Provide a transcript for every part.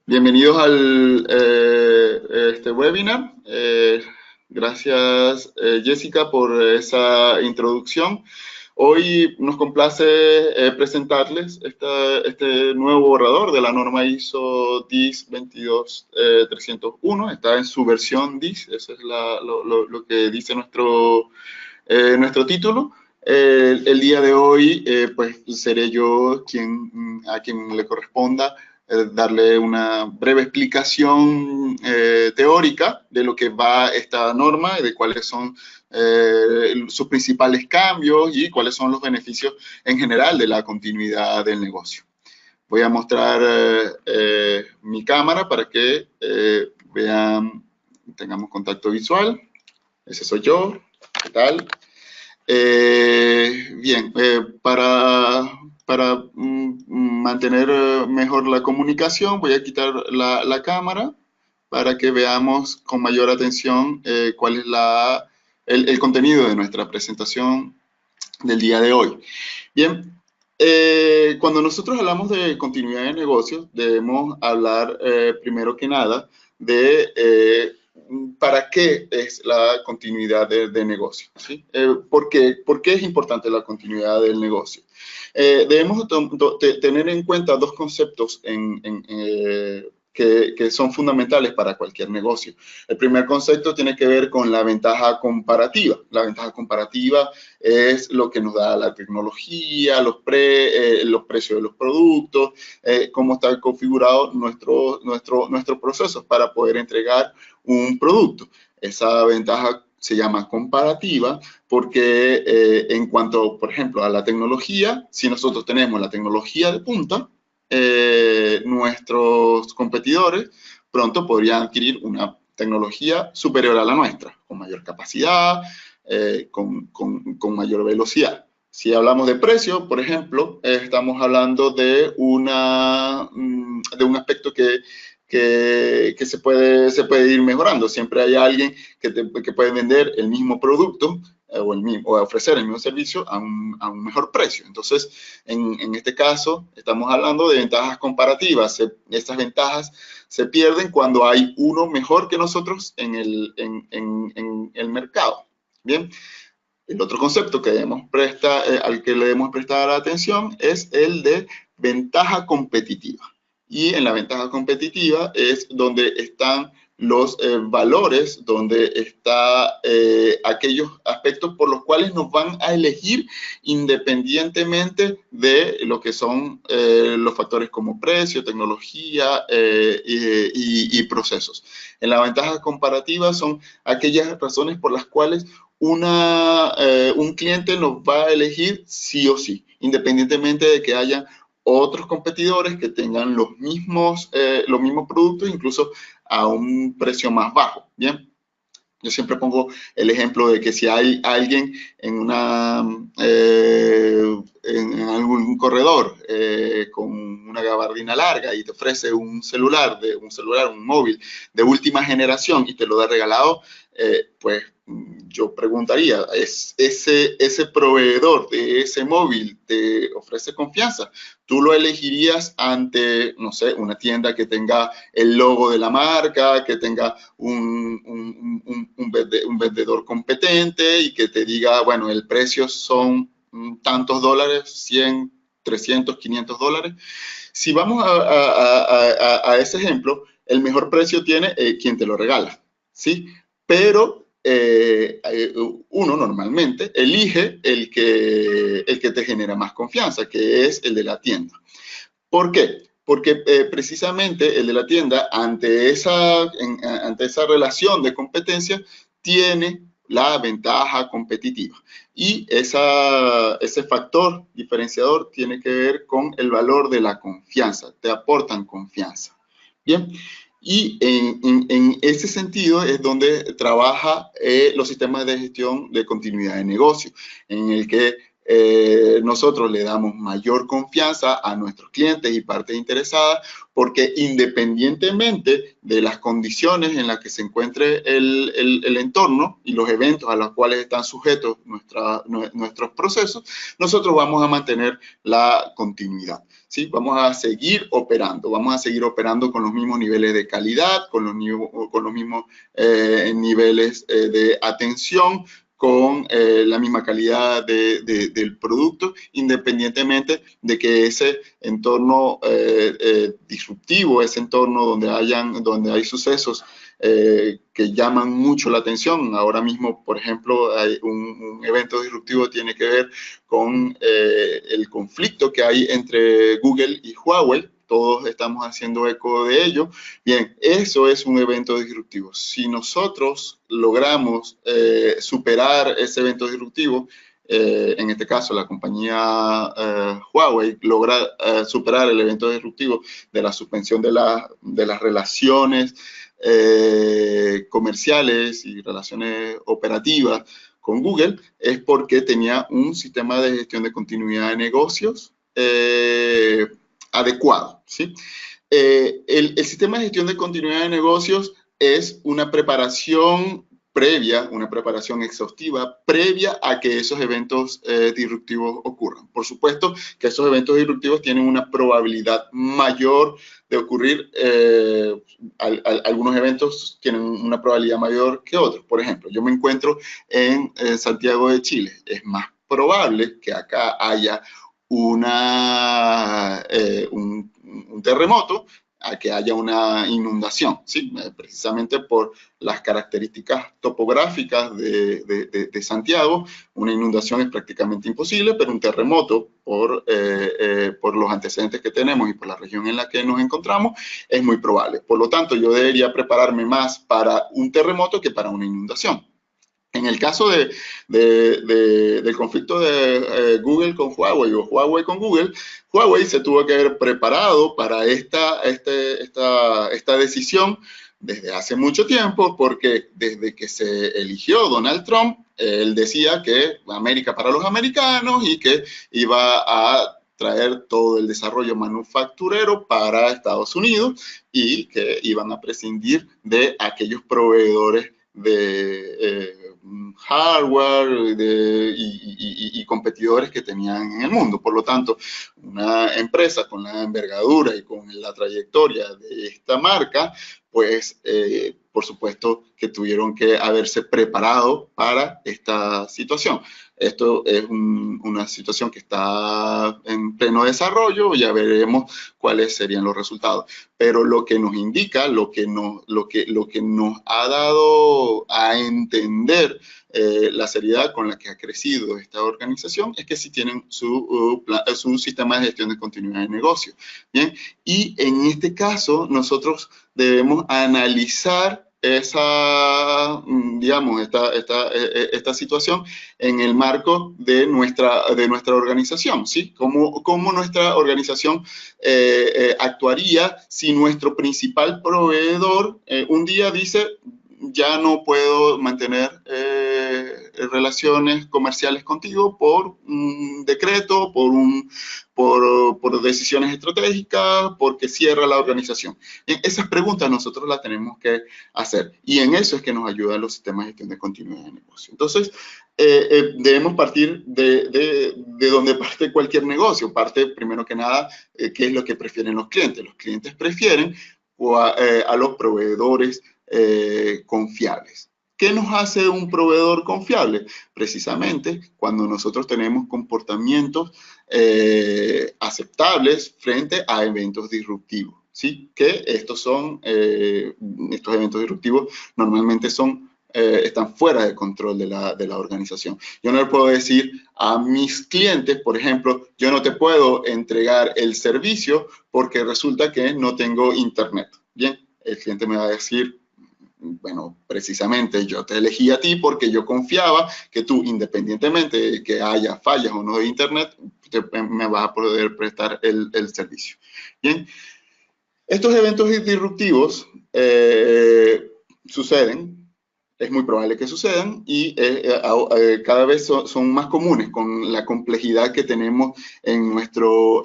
Bienvenidos al este webinar. Gracias, Jessica, por esa introducción. Hoy nos complace presentarles este nuevo borrador de la norma ISO 10301. Está en su versión 10, eso es lo que dice nuestro título. El día de hoy, pues seré yo a quien le corresponda darle una breve explicación teórica de lo que va esta norma y de cuáles son sus principales cambios y cuáles son los beneficios en general de la continuidad del negocio. Voy a mostrar mi cámara para que vean, tengamos contacto visual. Ese soy yo. ¿Qué tal? Bien, para mantener mejor la comunicación, voy a quitar la cámara para que veamos con mayor atención cuál es el contenido de nuestra presentación del día de hoy. Bien, cuando nosotros hablamos de continuidad de negocios, debemos hablar primero que nada de para qué es la continuidad de negocio. ¿Sí? ¿Por qué es importante la continuidad del negocio? Debemos tener en cuenta dos conceptos que son fundamentales para cualquier negocio. El primer concepto tiene que ver con la ventaja comparativa. La ventaja comparativa es lo que nos da la tecnología, los precios de los productos, cómo está configurado nuestro proceso para poder entregar un producto. Esa ventaja se llama comparativa porque en cuanto, por ejemplo, a la tecnología, si nosotros tenemos la tecnología de punta, nuestros competidores pronto podrían adquirir una tecnología superior a la nuestra, con mayor capacidad, con mayor velocidad. Si hablamos de precio, por ejemplo, estamos hablando de un aspecto que se puede ir mejorando. Siempre hay alguien que puede vender el mismo producto o ofrecer el mismo servicio a un mejor precio. Entonces, en este caso, estamos hablando de ventajas comparativas. Estas ventajas se pierden cuando hay uno mejor que nosotros en el mercado. Bien, el otro concepto al que le debemos prestar atención es el de ventaja competitiva. Y en la ventaja competitiva es donde están los valores, donde están aquellos aspectos por los cuales nos van a elegir independientemente de lo que son los factores como precio, tecnología y procesos. En la ventaja comparativa son aquellas razones por las cuales un cliente nos va a elegir sí o sí, independientemente de que haya otros competidores que tengan los mismos productos, incluso a un precio más bajo. Bien, yo siempre pongo el ejemplo de que si hay alguien en algún corredor con una gabardina larga y te ofrece un móvil de última generación y te lo da regalado, pues yo preguntaría, ¿ese proveedor de ese móvil te ofrece confianza? ¿Tú lo elegirías ante, no sé, una tienda que tenga el logo de la marca, que tenga un vendedor competente y que te diga, bueno, el precio son tantos dólares, 100, 300, 500 dólares? Si vamos a ese ejemplo, el mejor precio tiene quien te lo regala, ¿sí? Pero uno normalmente elige el que te genera más confianza, que es el de la tienda. ¿Por qué? Porque precisamente el de la tienda, ante esa relación de competencia, tiene la ventaja competitiva. Y ese factor diferenciador tiene que ver con el valor de la confianza. Te aportan confianza. Bien, y en ese sentido es donde trabaja los sistemas de gestión de continuidad de negocio, en el que nosotros le damos mayor confianza a nuestros clientes y partes interesadas, porque independientemente de las condiciones en las que se encuentre el entorno y los eventos a los cuales están sujetos nuestros procesos, nosotros vamos a mantener la continuidad. ¿Sí? Vamos a seguir operando con los mismos niveles de calidad, con los mismos niveles de atención, con la misma calidad del producto, independientemente de que ese entorno disruptivo, ese entorno donde hay sucesos que llaman mucho la atención. Ahora mismo, por ejemplo, hay un evento disruptivo tiene que ver con el conflicto que hay entre Google y Huawei. Todos estamos haciendo eco de ello. Bien, eso es un evento disruptivo. Si nosotros logramos superar ese evento disruptivo, en este caso la compañía Huawei logra superar el evento disruptivo de la suspensión de las relaciones comerciales y relaciones operativas con Google, es porque tenía un sistema de gestión de continuidad de negocios adecuado, ¿sí? El sistema de gestión de continuidad de negocios es una preparación previa, una preparación exhaustiva previa a que esos eventos disruptivos ocurran. Por supuesto que esos eventos disruptivos tienen una probabilidad mayor de ocurrir. Algunos eventos tienen una probabilidad mayor que otros. Por ejemplo, yo me encuentro en Santiago de Chile. Es más probable que acá haya un terremoto a que haya una inundación, ¿sí? Precisamente por las características topográficas de Santiago. Una inundación es prácticamente imposible, pero un terremoto, por los antecedentes que tenemos y por la región en la que nos encontramos, es muy probable. Por lo tanto, yo debería prepararme más para un terremoto que para una inundación. En el caso del conflicto de Google con Huawei o Huawei con Google, Huawei se tuvo que haber preparado para esta decisión desde hace mucho tiempo, porque desde que se eligió Donald Trump, él decía que América para los americanos y que iba a traer todo el desarrollo manufacturero para Estados Unidos y que iban a prescindir de aquellos proveedores de hardware y competidores que tenían en el mundo. Por lo tanto, una empresa con la envergadura y con la trayectoria de esta marca, pues por supuesto que tuvieron que haberse preparado para esta situación. Esto es una situación que está en pleno desarrollo, ya veremos cuáles serían los resultados. Pero lo que nos indica, lo que nos ha dado a entender la seriedad con la que ha crecido esta organización es que sí tienen su sistema de gestión de continuidad de negocio. Bien, y en este caso nosotros debemos analizar esta situación en el marco de nuestra organización, ¿sí? ¿Cómo nuestra organización actuaría si nuestro principal proveedor un día dice: ya no puedo mantener relaciones comerciales contigo por un decreto, por decisiones estratégicas, porque cierra la organización? Esas preguntas nosotros las tenemos que hacer, y en eso es que nos ayudan los sistemas de gestión de continuidad de negocio. Entonces, debemos partir de donde parte cualquier negocio. Parte, primero que nada, qué es lo que prefieren los clientes. Los clientes prefieren a los proveedores confiables. ¿Qué nos hace un proveedor confiable? Precisamente cuando nosotros tenemos comportamientos aceptables frente a eventos disruptivos, ¿sí? Que estos eventos disruptivos normalmente están fuera de control de la organización. Yo no le puedo decir a mis clientes, por ejemplo, yo no te puedo entregar el servicio porque resulta que no tengo internet. Bien, el cliente me va a decir: bueno, precisamente yo te elegí a ti porque yo confiaba que tú, independientemente de que haya fallas o no de internet, me vas a poder prestar el servicio. Bien, estos eventos disruptivos suceden es muy probable que sucedan y cada vez son más comunes con la complejidad que tenemos en nuestro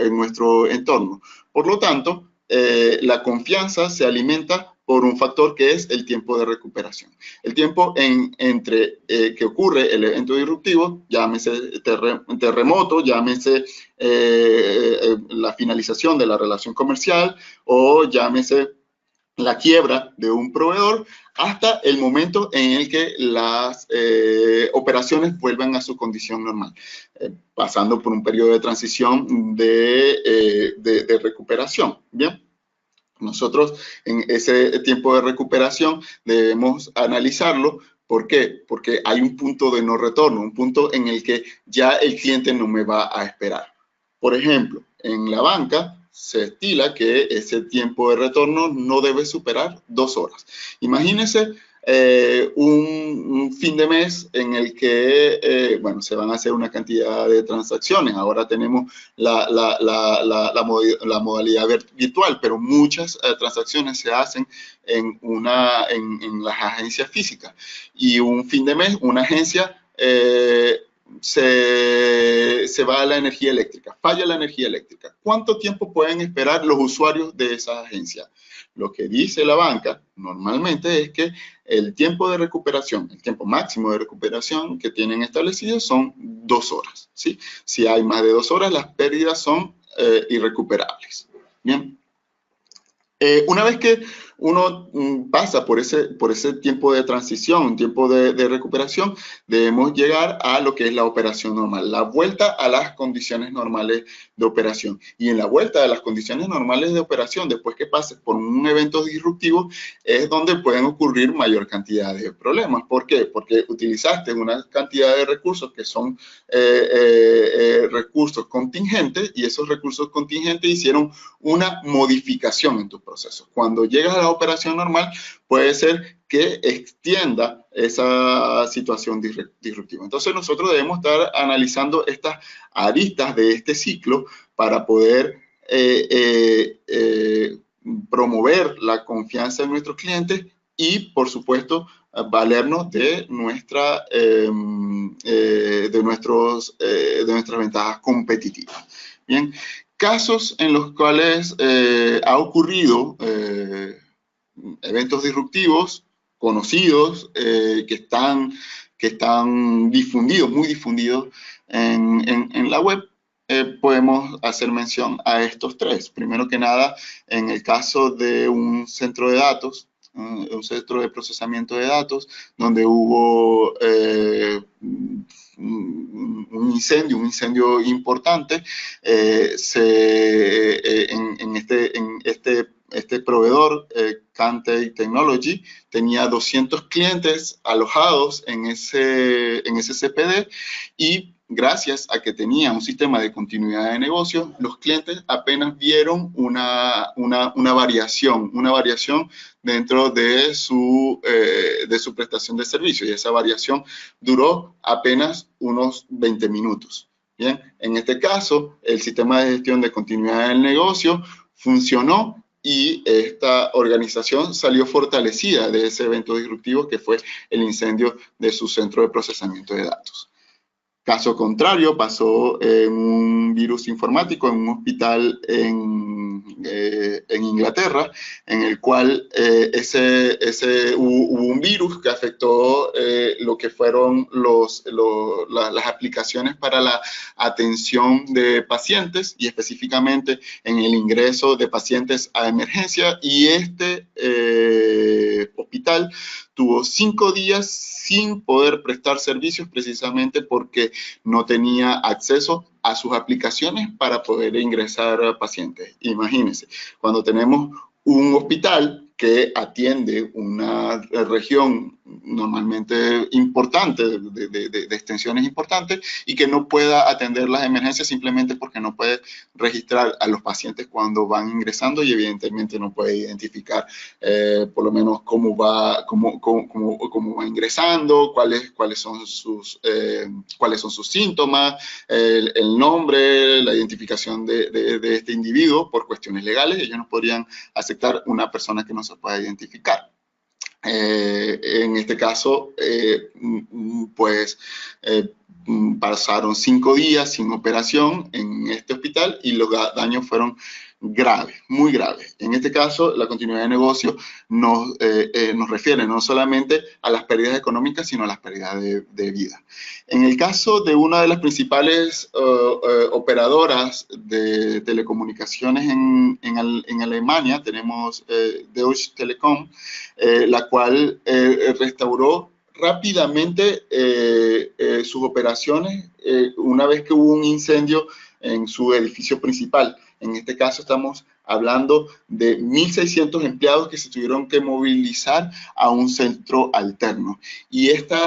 entorno. Por lo tanto, la confianza se alimenta por un factor que es el tiempo de recuperación. El tiempo entre que ocurre el evento disruptivo, llámese terremoto, llámese la finalización de la relación comercial o llámese la quiebra de un proveedor, hasta el momento en el que las operaciones vuelvan a su condición normal, pasando por un periodo de transición de recuperación. Bien. Nosotros en ese tiempo de recuperación debemos analizarlo. ¿Por qué? Porque hay un punto de no retorno, un punto en el que ya el cliente no me va a esperar. Por ejemplo, en la banca se estila que ese tiempo de retorno no debe superar 2 horas. Imagínense un fin de mes en el que, bueno, se van a hacer una cantidad de transacciones. Ahora tenemos la modalidad virtual, pero muchas transacciones se hacen en las agencias físicas. Y un fin de mes, una agencia se va a la energía eléctrica, falla la energía eléctrica. ¿Cuánto tiempo pueden esperar los usuarios de esa agencia? Lo que dice la banca normalmente es que el tiempo de recuperación, el tiempo máximo de recuperación que tienen establecido son 2 horas. ¿Sí? Si hay más de 2 horas, las pérdidas son irrecuperables. Bien. Una vez que uno pasa por ese tiempo de transición, un tiempo de recuperación, debemos llegar a lo que es la operación normal, la vuelta a las condiciones normales de operación. Y en la vuelta a las condiciones normales de operación, después que pases por un evento disruptivo, es donde pueden ocurrir mayor cantidad de problemas. ¿Por qué? Porque utilizaste una cantidad de recursos que son recursos contingentes, y esos recursos contingentes hicieron una modificación en tus procesos. Cuando llegas a la operación normal, puede ser que extienda esa situación disruptiva. Entonces nosotros debemos estar analizando estas aristas de este ciclo para poder promover la confianza de nuestros clientes y, por supuesto, valernos de nuestras ventajas competitivas. Bien, casos en los cuales ha ocurrido eventos disruptivos conocidos que están difundidos, muy difundidos en la web. Podemos hacer mención a estos 3. Primero que nada, en el caso de un centro de datos, un centro de procesamiento de datos, donde hubo un incendio importante, en este proveedor, Cantey Technology, tenía 200 clientes alojados en ese CPD, y gracias a que tenía un sistema de continuidad de negocio, los clientes apenas vieron una variación dentro de su prestación de servicio, y esa variación duró apenas unos 20 minutos. Bien, en este caso, el sistema de gestión de continuidad del negocio funcionó y esta organización salió fortalecida de ese evento disruptivo que fue el incendio de su centro de procesamiento de datos. Caso contrario, pasó en un virus informático en un hospital en Inglaterra, en el cual hubo un virus que afectó lo que fueron las aplicaciones para la atención de pacientes, y específicamente en el ingreso de pacientes a emergencia, y este hospital tuvo 5 días sin poder prestar servicios, precisamente porque no tenía acceso a sus aplicaciones para poder ingresar a pacientes. Imagínense, cuando tenemos un hospital que atiende una región normalmente importante, de extensiones importantes, y que no pueda atender las emergencias simplemente porque no puede registrar a los pacientes cuando van ingresando, y evidentemente no puede identificar por lo menos cómo va ingresando, cuáles son sus síntomas, el nombre, la identificación de este individuo. Por cuestiones legales, ellos no podrían aceptar una persona que no se pueda identificar. En este caso, pues pasaron 5 días sin operación en este hospital y los daños fueron graves, muy graves. En este caso, la continuidad de negocio nos refiere no solamente a las pérdidas económicas, sino a las pérdidas de vida. En el caso de una de las principales operadoras de telecomunicaciones en Alemania, tenemos Deutsche Telekom, la cual restauró rápidamente sus operaciones una vez que hubo un incendio en su edificio principal. En este caso estamos hablando de 1.600 empleados que se tuvieron que movilizar a un centro alterno. Y este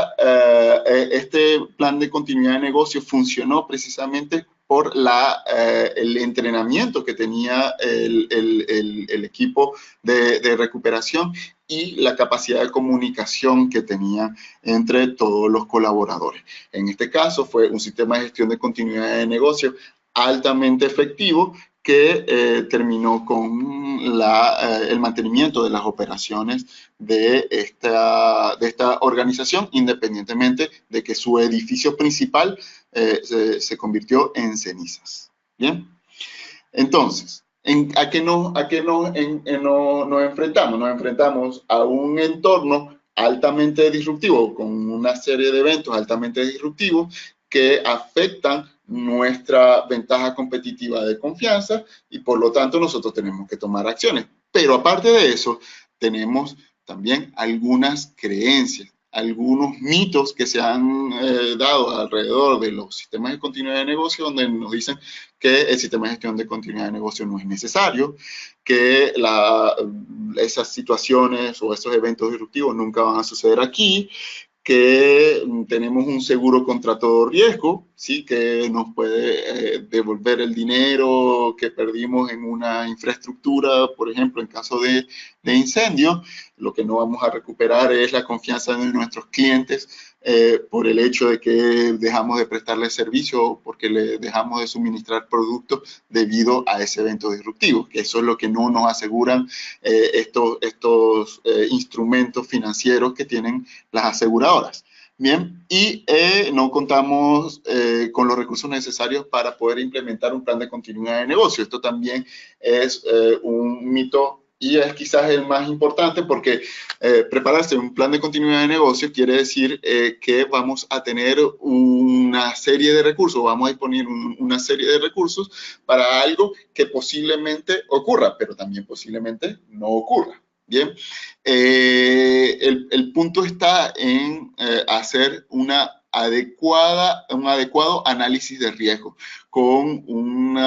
plan de continuidad de negocio funcionó precisamente por el entrenamiento que tenía el equipo de recuperación y la capacidad de comunicación que tenía entre todos los colaboradores. En este caso fue un sistema de gestión de continuidad de negocio altamente efectivo que terminó con el mantenimiento de las operaciones de esta organización, independientemente de que su edificio principal se convirtió en cenizas. Bien, entonces, ¿a qué nos enfrentamos? Nos enfrentamos a un entorno altamente disruptivo, con una serie de eventos altamente disruptivos que afectan nuestra ventaja competitiva de confianza y por lo tanto nosotros tenemos que tomar acciones. Pero aparte de eso, tenemos también algunas creencias, algunos mitos que se han dado alrededor de los sistemas de continuidad de negocio, donde nos dicen que el sistema de gestión de continuidad de negocio no es necesario, que esas situaciones o esos eventos disruptivos nunca van a suceder aquí, que tenemos un seguro contra todo riesgo, ¿sí? Que nos puede devolver el dinero que perdimos en una infraestructura, por ejemplo, en caso de incendio. Lo que no vamos a recuperar es la confianza de nuestros clientes por el hecho de que dejamos de prestarles servicio o porque le dejamos de suministrar productos debido a ese evento disruptivo, que eso es lo que no nos aseguran estos instrumentos financieros que tienen las aseguradoras. Bien, y no contamos con los recursos necesarios para poder implementar un plan de continuidad de negocio. Esto también es un mito y es quizás el más importante porque prepararse un plan de continuidad de negocio quiere decir que vamos a tener una serie de recursos, vamos a disponer una serie de recursos para algo que posiblemente ocurra, pero también posiblemente no ocurra. Bien, el punto está en hacer un adecuado análisis de riesgo con un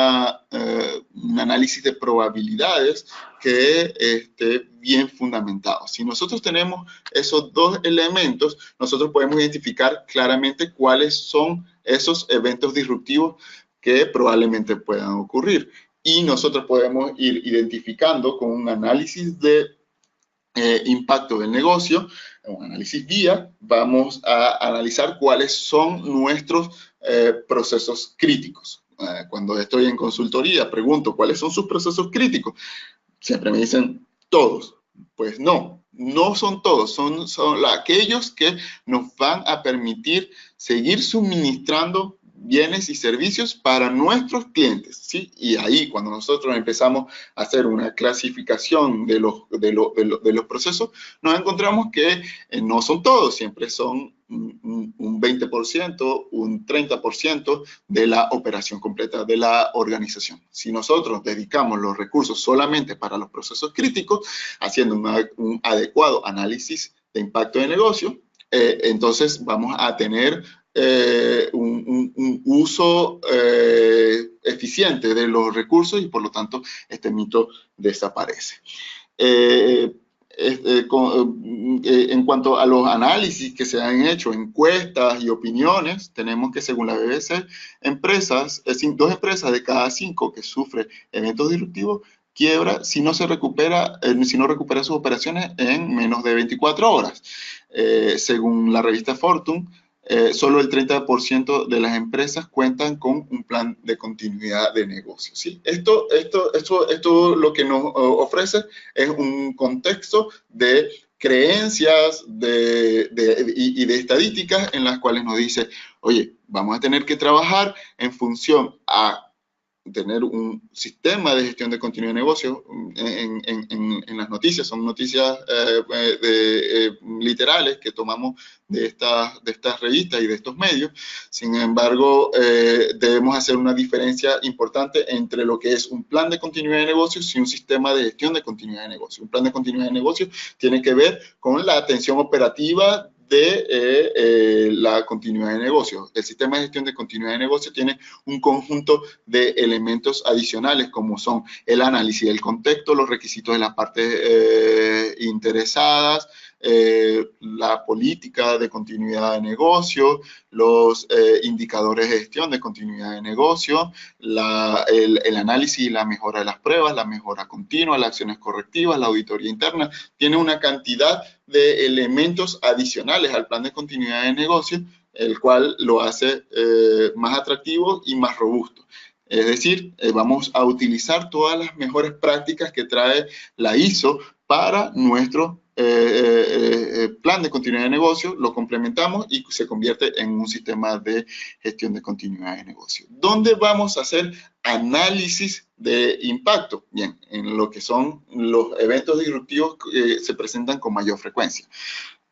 análisis de probabilidades que esté bien fundamentado. Si nosotros tenemos esos dos elementos, nosotros podemos identificar claramente cuáles son esos eventos disruptivos que probablemente puedan ocurrir. Y nosotros podemos ir identificando con un análisis de impacto del negocio, un análisis guía, vamos a analizar cuáles son nuestros procesos críticos. Cuando estoy en consultoría, pregunto, ¿cuáles son sus procesos críticos? Siempre me dicen, todos. Pues no, no son todos, son aquellos que nos van a permitir seguir suministrando bienes y servicios para nuestros clientes, ¿sí? Y ahí, cuando nosotros empezamos a hacer una clasificación de los procesos, nos encontramos que no son todos, siempre son un 20%, un 30% de la operación completa de la organización. Si nosotros dedicamos los recursos solamente para los procesos críticos, haciendo un adecuado análisis de impacto de negocio, entonces vamos a tener un uso eficiente de los recursos y por lo tanto este mito desaparece. En cuanto a los análisis que se han hecho, encuestas y opiniones, tenemos que según la BBC, dos empresas de cada 5 que sufren eventos disruptivos quiebra si no recupera sus operaciones en menos de 24 horas. Según la revista Fortune, solo el 30% de las empresas cuentan con un plan de continuidad de negocio, ¿sí? Esto lo que nos ofrece es un contexto de creencias y de estadísticas en las cuales nos dice, oye, vamos a tener que trabajar en función a tener un sistema de gestión de continuidad de negocio. En las noticias, son noticias literales que tomamos de estas revistas y de estos medios. Sin embargo, debemos hacer una diferencia importante entre lo que es un plan de continuidad de negocios y un sistema de gestión de continuidad de negocio. Un plan de continuidad de negocio tiene que ver con la atención operativa de la continuidad de negocio. El sistema de gestión de continuidad de negocio tiene un conjunto de elementos adicionales como son el análisis del contexto, los requisitos de las partes interesadas, la política de continuidad de negocio, los indicadores de gestión de continuidad de negocio, el análisis y la mejora de las pruebas, la mejora continua, las acciones correctivas, la auditoría interna. Tiene una cantidad de elementos adicionales al plan de continuidad de negocio, el cual lo hace más atractivo y más robusto. Es decir, vamos a utilizar todas las mejores prácticas que trae la ISO para nuestro plan de continuidad de negocio, lo complementamos y se convierte en un sistema de gestión de continuidad de negocio. ¿Dónde vamos a hacer análisis de impacto? Bien, en lo que son los eventos disruptivos que se presentan con mayor frecuencia.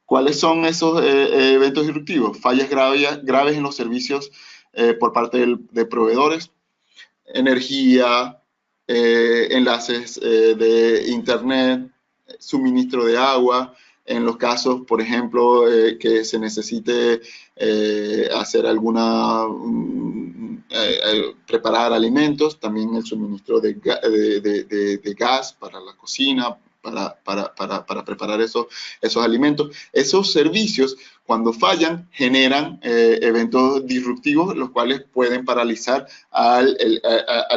¿Cuáles son esos eventos disruptivos? Fallas graves en los servicios por parte de proveedores, energía, enlaces de internet, suministro de agua, en los casos, por ejemplo, que se necesite hacer preparar alimentos, también el suministro de gas para la cocina, para preparar esos alimentos. Esos servicios, cuando fallan, generan eventos disruptivos, los cuales pueden paralizar al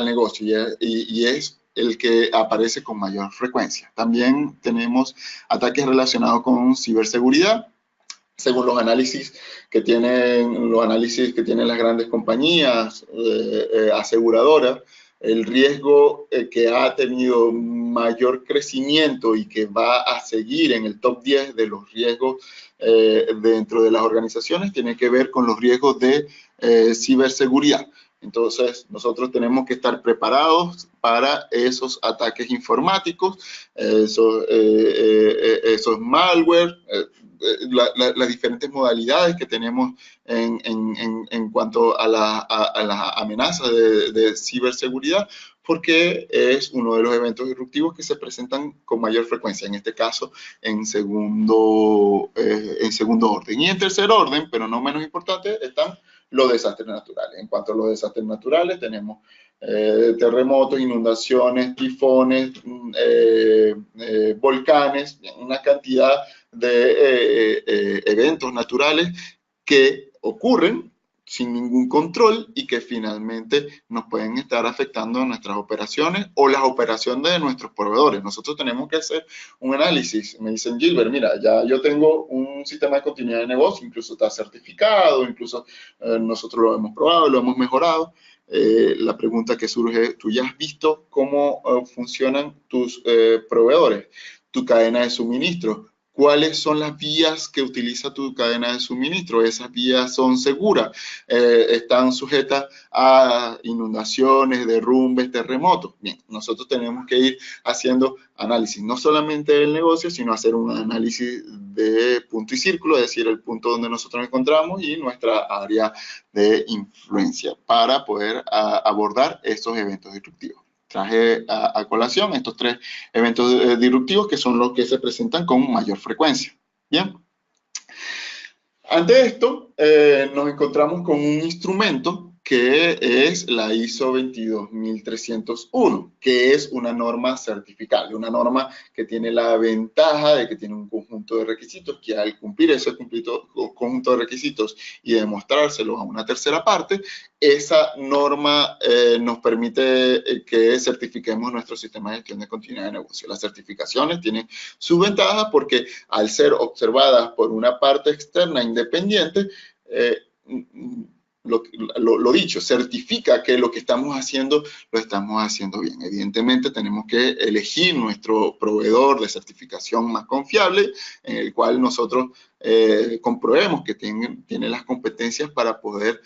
negocio y es el que aparece con mayor frecuencia. También tenemos ataques relacionados con ciberseguridad. Según los análisis que tienen las grandes compañías aseguradoras, el riesgo que ha tenido mayor crecimiento y que va a seguir en el top 10 de los riesgos dentro de las organizaciones tiene que ver con los riesgos de ciberseguridad. Entonces, nosotros tenemos que estar preparados para esos ataques informáticos, esos malware, las diferentes modalidades que tenemos en cuanto a las amenazas de ciberseguridad, porque es uno de los eventos disruptivos que se presentan con mayor frecuencia, en este caso en segundo orden. Y en tercer orden, pero no menos importante, están los desastres naturales. En cuanto a los desastres naturales, tenemos terremotos, inundaciones, tifones, volcanes, una cantidad de eventos naturales que ocurren sin ningún control y que finalmente nos pueden estar afectando en nuestras operaciones o las operaciones de nuestros proveedores. Nosotros tenemos que hacer un análisis. Me dicen, Gilbert, mira, ya yo tengo un sistema de continuidad de negocio, incluso está certificado, incluso nosotros lo hemos probado, lo hemos mejorado. La pregunta que surge, ¿tú ya has visto cómo funcionan tus proveedores, tu cadena de suministro? ¿Cuáles son las vías que utiliza tu cadena de suministro? ¿Esas vías son seguras? ¿Están sujetas a inundaciones, derrumbes, terremotos? Bien, nosotros tenemos que ir haciendo análisis, no solamente del negocio, sino hacer un análisis de punto y círculo, es decir, el punto donde nosotros nos encontramos y nuestra área de influencia para poder abordar estos eventos disruptivos. Traje a colación estos tres eventos disruptivos que son los que se presentan con mayor frecuencia. Bien. Ante esto, nos encontramos con un instrumento que es la ISO 22301, que es una norma certificable, una norma que tiene la ventaja de que tiene un conjunto de requisitos que al cumplir ese conjunto de requisitos y demostrárselos a una tercera parte, esa norma nos permite que certifiquemos nuestro sistema de gestión de continuidad de negocio. Las certificaciones tienen sus ventajas porque al ser observadas por una parte externa independiente, lo dicho, certifica que lo que estamos haciendo lo estamos haciendo bien. Evidentemente tenemos que elegir nuestro proveedor de certificación más confiable, en el cual nosotros comprobemos que tiene las competencias para poder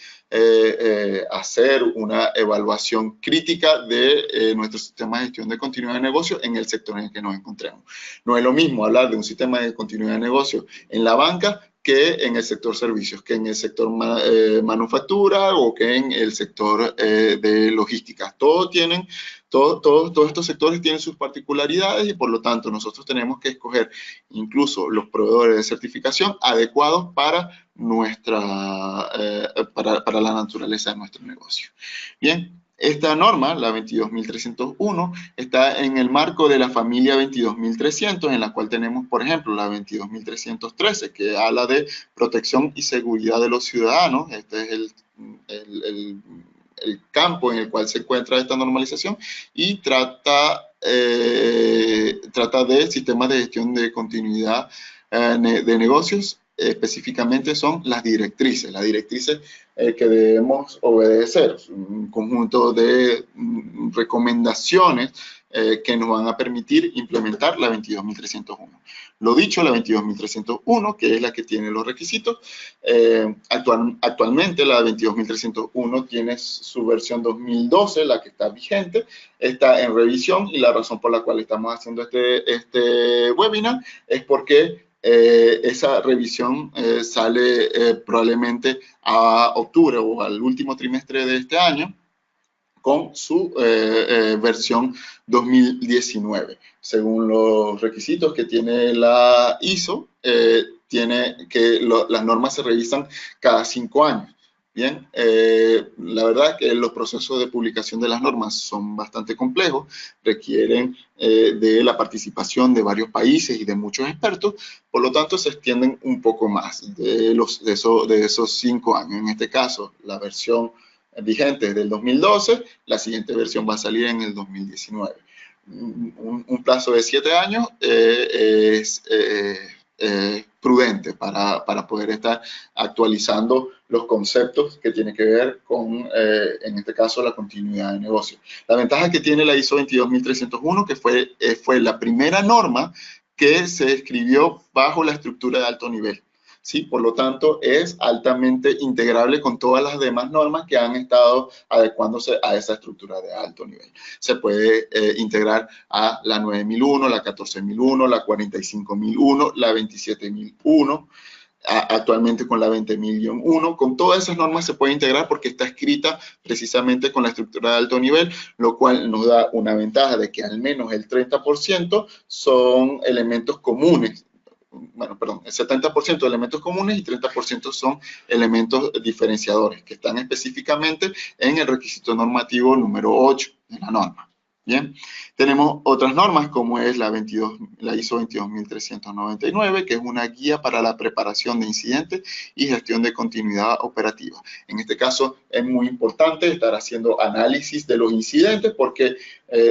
hacer una evaluación crítica de nuestro sistema de gestión de continuidad de negocio en el sector en el que nos encontremos. No es lo mismo hablar de un sistema de continuidad de negocio en la banca que en el sector servicios, que en el sector manufactura o que en el sector de logística. Todos estos sectores tienen sus particularidades y por lo tanto nosotros tenemos que escoger incluso los proveedores de certificación adecuados para para la naturaleza de nuestro negocio. Bien. Esta norma, la 22.301, está en el marco de la familia 22.300, en la cual tenemos, por ejemplo, la 22.313, que habla de protección y seguridad de los ciudadanos. Este es el campo en el cual se encuentra esta normalización y trata de sistemas de gestión de continuidad de negocios. Específicamente son las directrices que debemos obedecer, un conjunto de recomendaciones que nos van a permitir implementar la 22.301. Lo dicho, la 22.301, que es la que tiene los requisitos, actualmente la 22.301 tiene su versión 2012, la que está vigente, está en revisión y la razón por la cual estamos haciendo este webinar es porque esa revisión sale probablemente a octubre o al último trimestre de este año con su versión 2019. Según los requisitos que tiene la ISO, tiene que las normas se revisan cada 5 años. Bien, la verdad que los procesos de publicación de las normas son bastante complejos, requieren de la participación de varios países y de muchos expertos, por lo tanto se extienden un poco más de esos 5 años. En este caso, la versión vigente es del 2012, la siguiente versión va a salir en el 2019. Un plazo de 7 años es prudente para poder estar actualizando los conceptos que tienen que ver con, en este caso, la continuidad de negocio. La ventaja que tiene la ISO 22301, que fue la primera norma que se escribió bajo la estructura de alto nivel. ¿Sí? Por lo tanto, es altamente integrable con todas las demás normas que han estado adecuándose a esa estructura de alto nivel. Se puede integrar a la 9001, la 14001, la 45001, la 27001, actualmente con la 20.000-1. Con todas esas normas se puede integrar porque está escrita precisamente con la estructura de alto nivel, lo cual nos da una ventaja de que al menos el 30% son elementos comunes. Bueno, perdón, el 70% de elementos comunes y 30% son elementos diferenciadores que están específicamente en el requisito normativo número 8 de la norma. Bien, tenemos otras normas como es la ISO 22399, que es una guía para la preparación de incidentes y gestión de continuidad operativa. En este caso es muy importante estar haciendo análisis de los incidentes porque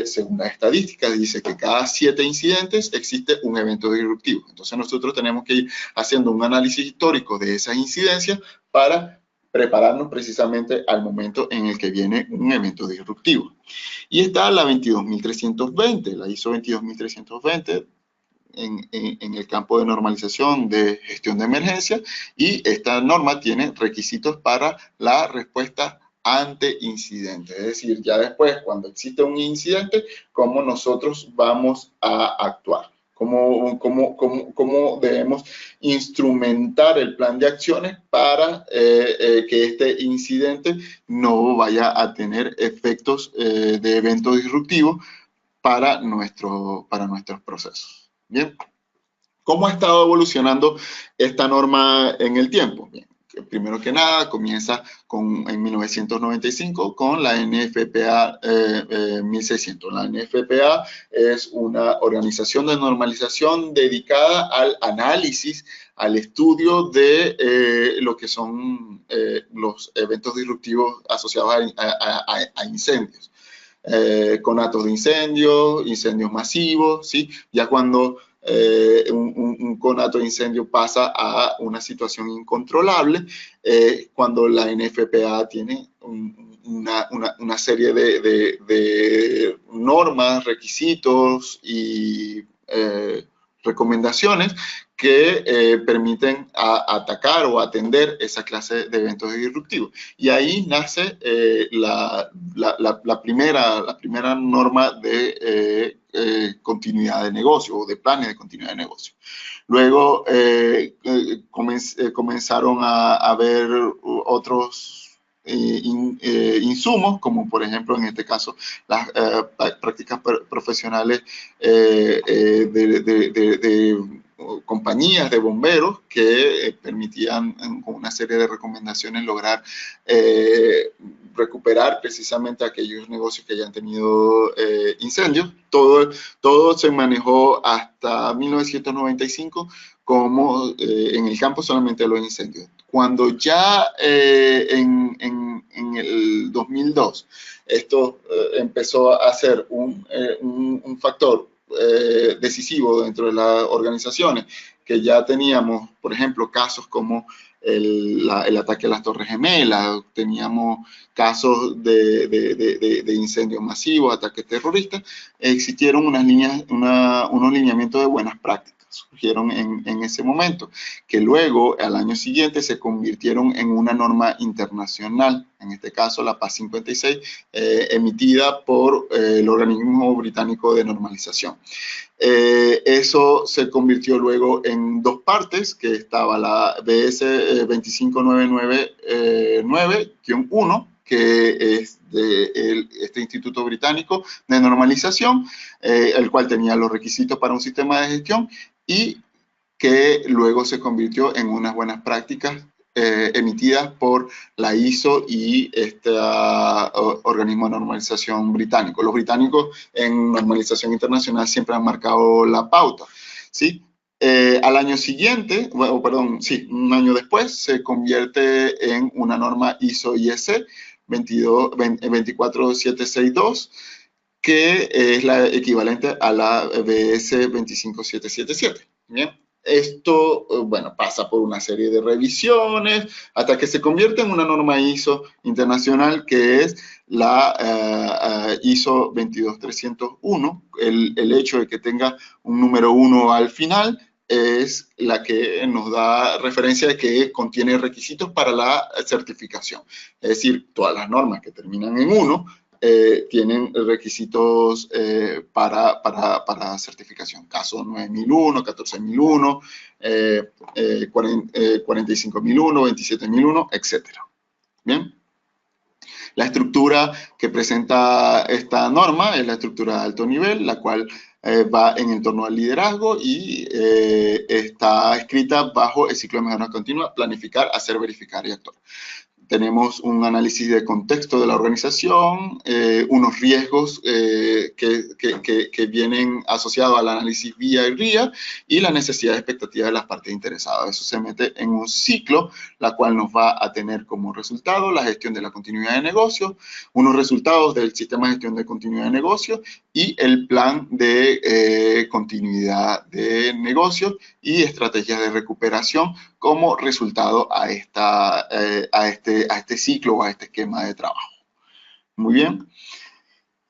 según las estadísticas dice que cada 7 incidentes existe un evento disruptivo. Entonces nosotros tenemos que ir haciendo un análisis histórico de esas incidencias para prepararnos precisamente al momento en el que viene un evento disruptivo. Y está la 22.320, la ISO 22.320 en el campo de normalización de gestión de emergencia, y esta norma tiene requisitos para la respuesta ante incidentes, es decir, ya después cuando existe un incidente, cómo nosotros vamos a actuar. Cómo debemos instrumentar el plan de acciones para que este incidente no vaya a tener efectos de evento disruptivo para nuestros procesos. Bien, ¿cómo ha estado evolucionando esta norma en el tiempo? Bien, primero que nada, comienza en 1995 con la NFPA 1600. La NFPA es una organización de normalización dedicada al análisis, al estudio de lo que son los eventos disruptivos asociados a incendios. Conatos de incendios masivos, ¿sí? Ya cuando un conato de incendio pasa a una situación incontrolable cuando la NFPA tiene una serie de normas, requisitos y recomendaciones que permiten atacar o atender esa clase de eventos disruptivos. Y ahí nace la primera norma de continuidad de negocio o de planes de continuidad de negocio. Luego comenzaron a haber otros insumos, como por ejemplo en este caso las prácticas profesionales de compañías de bomberos que permitían con una serie de recomendaciones lograr recuperar precisamente aquellos negocios que hayan tenido incendios. Todo se manejó hasta 1995 como en el campo solamente de los incendios. Cuando ya en el 2002 esto empezó a ser un factor decisivo dentro de las organizaciones, que ya teníamos, por ejemplo, casos como el ataque a las Torres Gemelas, teníamos casos de incendios masivos, ataques terroristas, existieron unos lineamientos de buenas prácticas, surgieron en ese momento, que luego al año siguiente se convirtieron en una norma internacional, en este caso la PAS 56, emitida por el organismo británico de normalización. Eso se convirtió luego en dos partes, que estaba la BS 25999-1, que es de este Instituto Británico de Normalización, el cual tenía los requisitos para un sistema de gestión y que luego se convirtió en unas buenas prácticas emitidas por la ISO y este organismo de normalización británico. Los británicos en normalización internacional siempre han marcado la pauta, ¿sí? Al año siguiente, bueno, perdón, sí, un año después, se convierte en una norma ISO-IEC 24762, que es la equivalente a la BS 25777. ¿Bien? Esto, bueno, pasa por una serie de revisiones hasta que se convierte en una norma ISO internacional, que es la ISO 22301. El hecho de que tenga un número 1 al final es la que nos da referencia de que contiene requisitos para la certificación. Es decir, todas las normas que terminan en 1 tienen requisitos para certificación. Caso 9001, 14001, 45001, 27001, etc. Bien. La estructura que presenta esta norma es la estructura de alto nivel, la cual va en torno al liderazgo y está escrita bajo el ciclo de mejora continua: planificar, hacer, verificar y actuar. Tenemos un análisis de contexto de la organización, unos riesgos que vienen asociados al análisis VIA y RIA y la necesidad de expectativa de las partes interesadas. Eso se mete en un ciclo, la cual nos va a tener como resultado la gestión de la continuidad de negocio, unos resultados del sistema de gestión de continuidad de negocio y el plan de continuidad de negocio y estrategias de recuperación como resultado a este ciclo o a este esquema de trabajo. Muy bien.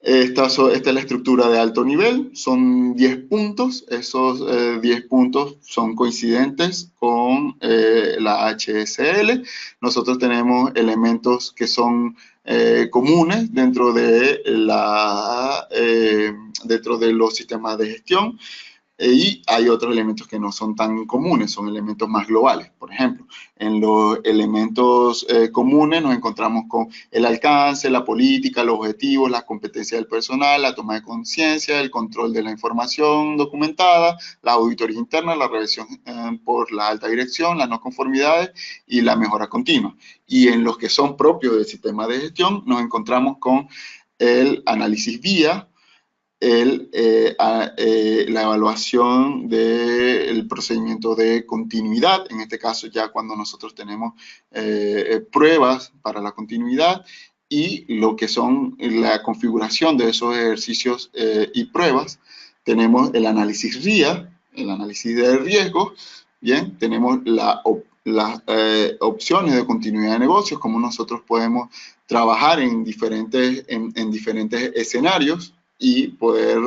Esta es la estructura de alto nivel, son 10 puntos, esos 10 puntos son coincidentes con la HSL. Nosotros tenemos elementos que son comunes dentro de los sistemas de gestión. Y hay otros elementos que no son tan comunes, son elementos más globales. Por ejemplo, en los elementos comunes nos encontramos con el alcance, la política, los objetivos, las competencias del personal, la toma de conciencia, el control de la información documentada, la auditoría interna, la revisión por la alta dirección, las no conformidades y la mejora continua. Y en los que son propios del sistema de gestión nos encontramos con el análisis VIA, la evaluación del procedimiento de continuidad, en este caso ya cuando nosotros tenemos pruebas para la continuidad, y lo que son la configuración de esos ejercicios y pruebas. Tenemos el análisis RIA, el análisis de riesgos. Bien, tenemos las opciones de continuidad de negocios, cómo nosotros podemos trabajar en diferentes escenarios y poder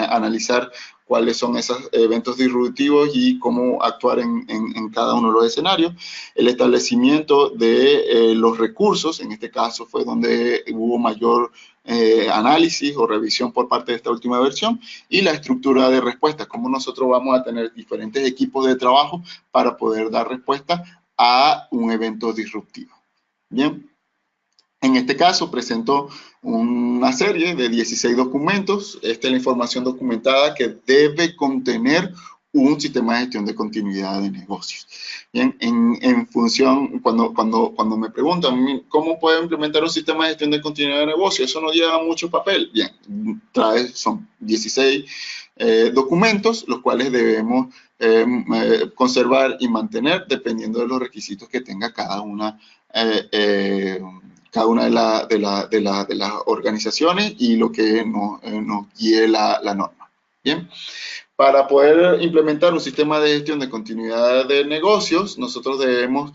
analizar cuáles son esos eventos disruptivos y cómo actuar en cada uno de los escenarios. El establecimiento de los recursos, en este caso fue donde hubo mayor análisis o revisión por parte de esta última versión, y la estructura de respuesta, cómo nosotros vamos a tener diferentes equipos de trabajo para poder dar respuesta a un evento disruptivo. Bien, en este caso presento una serie de 16 documentos. Esta es la información documentada que debe contener un sistema de gestión de continuidad de negocios. Bien, en función, cuando me preguntan cómo puedo implementar un sistema de gestión de continuidad de negocios, eso no lleva mucho papel. Bien, son 16 documentos, los cuales debemos conservar y mantener dependiendo de los requisitos que tenga cada una de las organizaciones y lo que nos guíe la norma. Bien. Para poder implementar un sistema de gestión de continuidad de negocios, nosotros debemos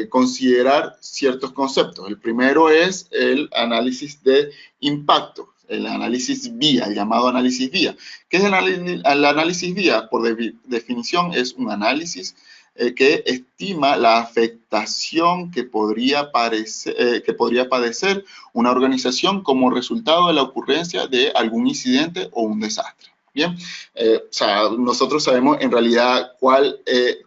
considerar ciertos conceptos. El primero es el análisis de impacto, el análisis vía, el llamado análisis vía. ¿Qué es el análisis vía? Por definición, es un análisis que estima la afectación que podría padecer una organización como resultado de la ocurrencia de algún incidente o un desastre. Bien, o sea, nosotros sabemos en realidad cuál es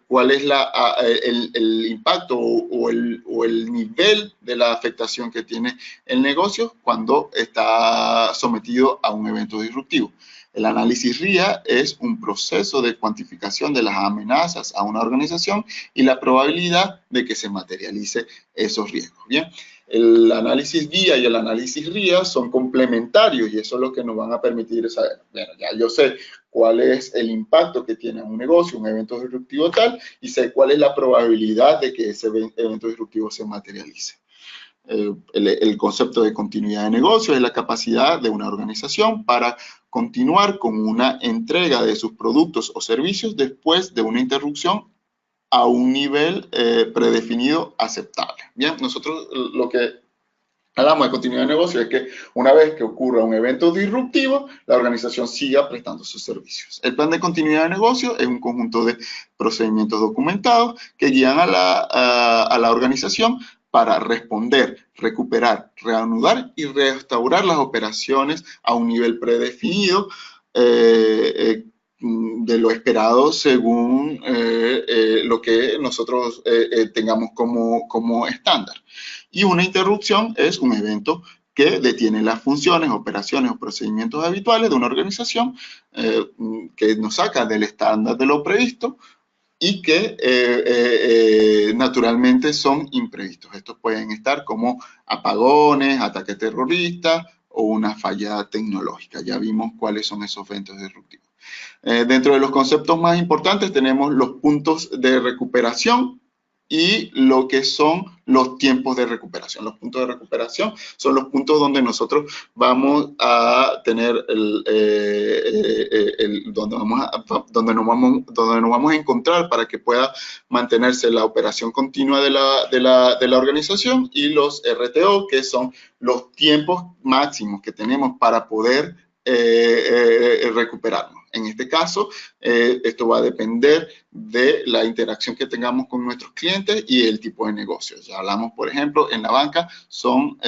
el impacto o el nivel de la afectación que tiene el negocio cuando está sometido a un evento disruptivo. El análisis RIA es un proceso de cuantificación de las amenazas a una organización y la probabilidad de que se materialice esos riesgos. Bien, el análisis guía y el análisis RIA son complementarios y eso es lo que nos van a permitir saber, bueno, ya yo sé cuál es el impacto que tiene un negocio, un evento disruptivo tal, y sé cuál es la probabilidad de que ese evento disruptivo se materialice. El concepto de continuidad de negocio es la capacidad de una organización para continuar con una entrega de sus productos o servicios después de una interrupción a un nivel predefinido aceptable. Bien, nosotros lo que hablamos de continuidad de negocio es que una vez que ocurra un evento disruptivo, la organización siga prestando sus servicios. El plan de continuidad de negocio es un conjunto de procedimientos documentados que guían a la organización para responder, recuperar, reanudar y restaurar las operaciones a un nivel predefinido de lo esperado según lo que nosotros tengamos como estándar. Y una interrupción es un evento que detiene las funciones, operaciones o procedimientos habituales de una organización que nos saca del estándar de lo previsto y que naturalmente son imprevistos. Estos pueden estar como apagones, ataques terroristas o una falla tecnológica. Ya vimos cuáles son esos eventos disruptivos. Dentro de los conceptos más importantes tenemos los puntos de recuperación y lo que son los tiempos de recuperación. Los puntos de recuperación son los puntos donde nosotros vamos a tener donde nos vamos a encontrar para que pueda mantenerse la operación continua de la organización, y los RTO, que son los tiempos máximos que tenemos para poder recuperarnos. En este caso, esto va a depender de la interacción que tengamos con nuestros clientes y el tipo de negocio. Ya hablamos, por ejemplo, en la banca son 2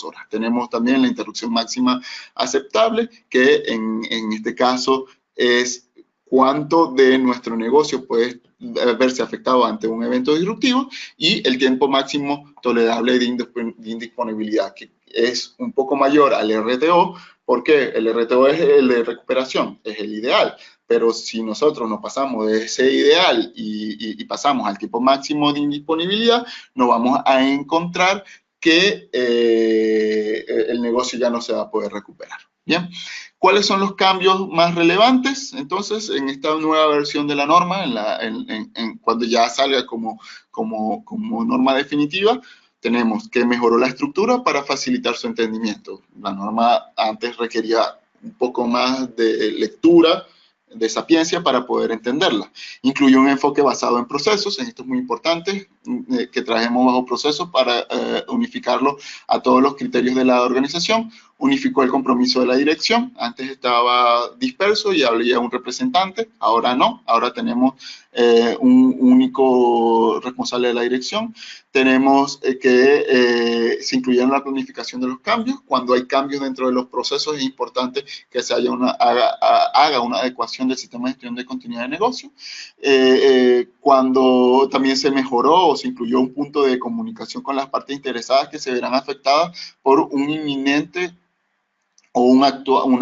horas. Tenemos también la interrupción máxima aceptable, que en este caso es cuánto de nuestro negocio puede verse afectado ante un evento disruptivo, y el tiempo máximo tolerable de indisponibilidad, que es un poco mayor al RTO, porque el RTO es el de recuperación, es el ideal, pero si nosotros nos pasamos de ese ideal y pasamos al tiempo máximo de indisponibilidad, nos vamos a encontrar que el negocio ya no se va a poder recuperar. Bien, ¿cuáles son los cambios más relevantes? Entonces, en esta nueva versión de la norma, cuando ya salga como norma definitiva, tenemos que mejoró la estructura para facilitar su entendimiento. La norma antes requería un poco más de lectura, de sapiencia para poder entenderla. Incluye un enfoque basado en procesos, esto es muy importante, que trajemos bajo procesos para unificarlo a todos los criterios de la organización. Unificó el compromiso de la dirección, antes estaba disperso y había un representante, ahora no, ahora tenemos un único responsable de la dirección. Tenemos que se incluya en la planificación de los cambios. Cuando hay cambios dentro de los procesos es importante que se haga una adecuación del sistema de gestión de continuidad de negocio. Cuando también se mejoró o se incluyó un punto de comunicación con las partes interesadas que se verán afectadas por un inminente o una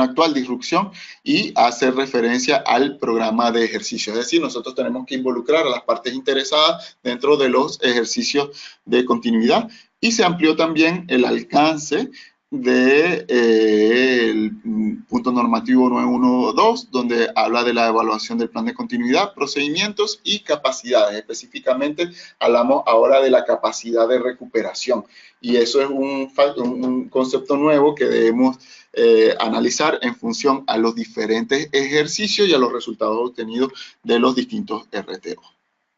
actual disrupción, y hacer referencia al programa de ejercicio. Es decir, nosotros tenemos que involucrar a las partes interesadas dentro de los ejercicios de continuidad, y se amplió también el alcance del punto normativo 912, donde habla de la evaluación del plan de continuidad, procedimientos y capacidades. Específicamente hablamos ahora de la capacidad de recuperación, y eso es un concepto nuevo que debemos analizar en función a los diferentes ejercicios y a los resultados obtenidos de los distintos RTO.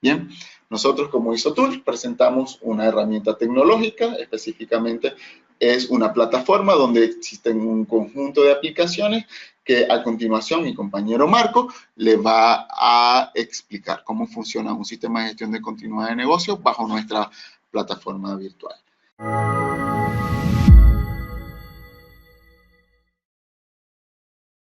Bien, nosotros como ISOTOOL presentamos una herramienta tecnológica, específicamente es una plataforma donde existen un conjunto de aplicaciones que a continuación mi compañero Marco le va a explicar cómo funciona un sistema de gestión de continuidad de negocio bajo nuestra plataforma virtual.